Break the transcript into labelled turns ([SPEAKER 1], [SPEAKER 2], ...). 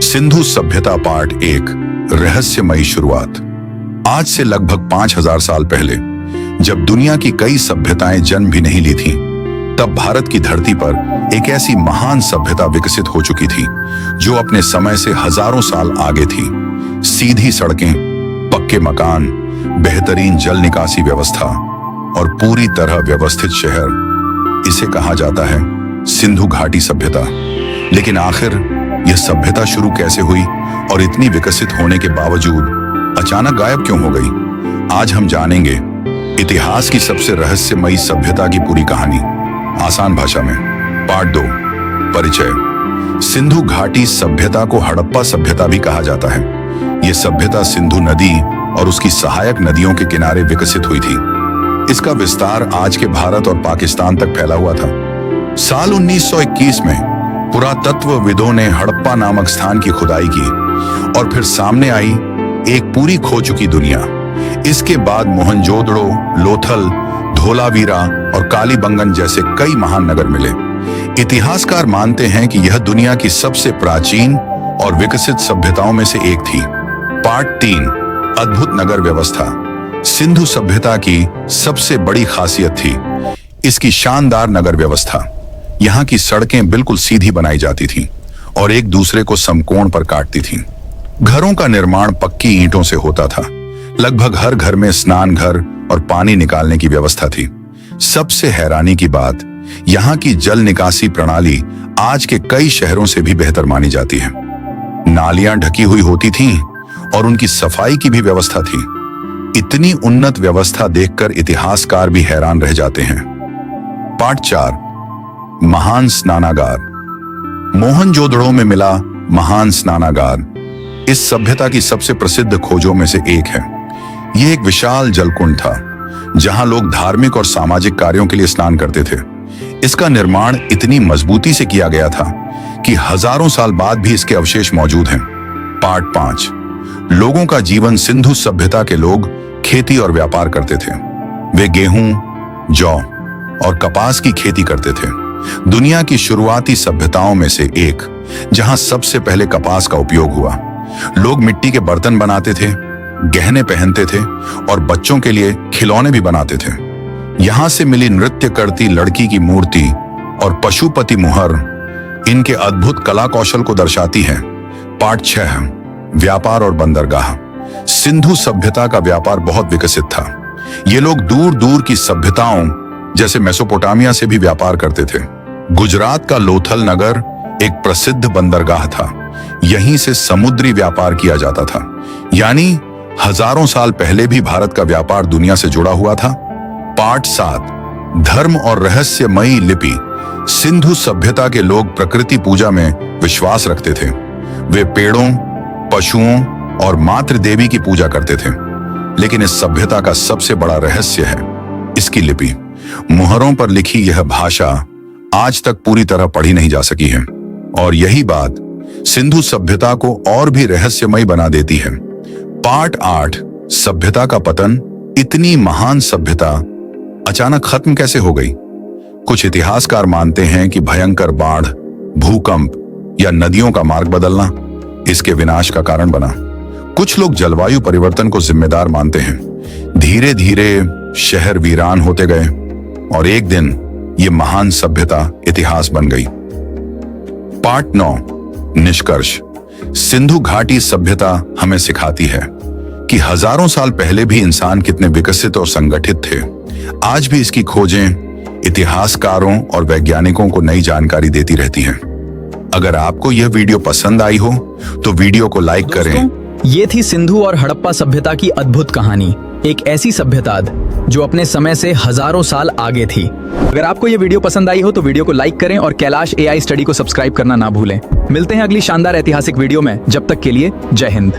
[SPEAKER 1] सिंधु सभ्यता पार्ट 1 रहस्यमयी शुरुआत। आज से लगभग 5000 साल पहले जब दुनिया की कई सभ्यताएं जन्म भी नहीं ली थीं, तब भारत की धरती पर एक ऐसी महान सभ्यता विकसित हो चुकी थी जो अपने समय से हजारों साल आगे थी। सीधी सड़कें, पक्के मकान, बेहतरीन जल निकासी व्यवस्था और पूरी तरह व्यवस्थित शहर, इसे कहा जाता है सिंधु घाटी सभ्यता। लेकिन आखिर यह सभ्यता शुरू कैसे हुई और इतनी विकसित होने के बावजूद अचानक गायब क्यों हो गई? आज हम जानेंगे इतिहास की सबसे रहस्यमयी सभ्यता की पूरी कहानी आसान भाषा में। पार्ट 2 परिचय। सिंधु घाटी सभ्यता को हड़प्पा सभ्यता भी कहा जाता है। यह सभ्यता सिंधु नदी और उसकी सहायक नदियों के किनारे विकसित हुई थी। इसका विस्तार आज के भारत और पाकिस्तान तक फैला हुआ था। साल 1921 में पुरातत्वविदों ने हड़प्पा नामक स्थान की खुदाई की और फिर सामने आई एक पूरी खो चुकी दुनिया। इसके बाद मोहनजोदड़ो, लोथल, धोलावीरा और कालीबंगन जैसे कई महान नगर मिले। इतिहासकार मानते हैं कि यह दुनिया की सबसे प्राचीन और विकसित सभ्यताओं में से एक थी। पार्ट 3 अद्भुत नगर व्यवस्था। सिंधु सभ्यता की सबसे बड़ी खासियत थी इसकी शानदार नगर व्यवस्था। यहाँ की सड़कें बिल्कुल सीधी बनाई जाती थीं और एक दूसरे को समकोण पर काटती थीं। घरों का निर्माण पक्की ईंटों से होता था। लगभग हर घर में स्नान घर और पानी निकालने की व्यवस्था थी। सबसे हैरानी की बात, यहाँ की जल निकासी प्रणाली आज के कई शहरों से भी बेहतर मानी जाती है। नालियां ढकी हुई होती थीं और उनकी सफाई की भी व्यवस्था थी। इतनी उन्नत व्यवस्था देखकर इतिहासकार भी हैरान रह जाते हैं। पार्ट 4 महान स्नानागार। मोहनजोदड़ो में मिला महान स्नानागार इस सभ्यता की सबसे प्रसिद्ध खोजों में से एक है। यह एक विशाल जलकुंड था जहां लोग धार्मिक और सामाजिक कार्यों के लिए स्नान करते थे। इसका निर्माण इतनी मजबूती से किया गया था कि हजारों साल बाद भी इसके अवशेष मौजूद हैं। पार्ट 5 लोगों का जीवन। सिंधु सभ्यता के लोग खेती और व्यापार करते थे। वे गेहूं, जौ और कपास की खेती करते थे। दुनिया की शुरुआती सभ्यताओं में से एक जहां सबसे पहले कपास का उपयोग हुआ। लोग मिट्टी के बर्तन बनाते थे, गहने पहनते थे और बच्चों के लिए खिलौने भी बनाते थे। यहां से मिली नृत्य करती लड़की की मूर्ति और पशुपति मुहर इनके अद्भुत कला कौशल को दर्शाती है। पार्ट 6 व्यापार और बंदरगाह। सिंधु सभ्यता का व्यापार बहुत विकसित था। ये लोग दूर दूर की सभ्यताओं जैसे मेसोपोटामिया से भी व्यापार करते थे। गुजरात का लोथल नगर एक प्रसिद्ध बंदरगाह था। यहीं से समुद्री व्यापार किया जाता था। यानी हजारों साल पहले भी भारत का व्यापार दुनिया से जुड़ा हुआ था। पार्ट 7 धर्म और रहस्यमयी लिपि। सिंधु सभ्यता के लोग प्रकृति पूजा में विश्वास रखते थे। वे पेड़ों, पशुओं और मातृ देवी की पूजा करते थे। लेकिन इस सभ्यता का सबसे बड़ा रहस्य है इसकी लिपि। मुहरों पर लिखी यह भाषा आज तक पूरी तरह पढ़ी नहीं जा सकी है और यही बात सिंधु सभ्यता को और भी रहस्यमयी बना देती है। पार्ट 8 सभ्यता का पतन। इतनी महान सभ्यता अचानक खत्म कैसे हो गई? कुछ इतिहासकार मानते हैं कि भयंकर बाढ़, भूकंप या नदियों का मार्ग बदलना इसके विनाश का कारण बना। कुछ लोग जलवायु परिवर्तन को जिम्मेदार मानते हैं। धीरे धीरे शहर वीरान होते गए और एक दिन ये महान सभ्यता इतिहास बन गई। पार्ट 9 निष्कर्ष। सिंधु घाटी सभ्यता हमें सिखाती है कि हजारों साल पहले भी इंसान कितने विकसित और संगठित थे। आज भी इसकी खोजें इतिहासकारों और वैज्ञानिकों को नई जानकारी देती रहती हैं। अगर आपको यह वीडियो पसंद आई हो तो वीडियो को लाइक करें।
[SPEAKER 2] ये थी सिंधु और हड़प्पा सभ्यता की अद्भुत कहानी। एक ऐसी सभ्यता जो अपने समय से हजारों साल आगे थी। अगर आपको ये वीडियो पसंद आई हो तो वीडियो को लाइक करें और कैलाश AI स्टडी को सब्सक्राइब करना ना भूलें। मिलते हैं अगली शानदार ऐतिहासिक वीडियो में। जब तक के लिए जय हिंद।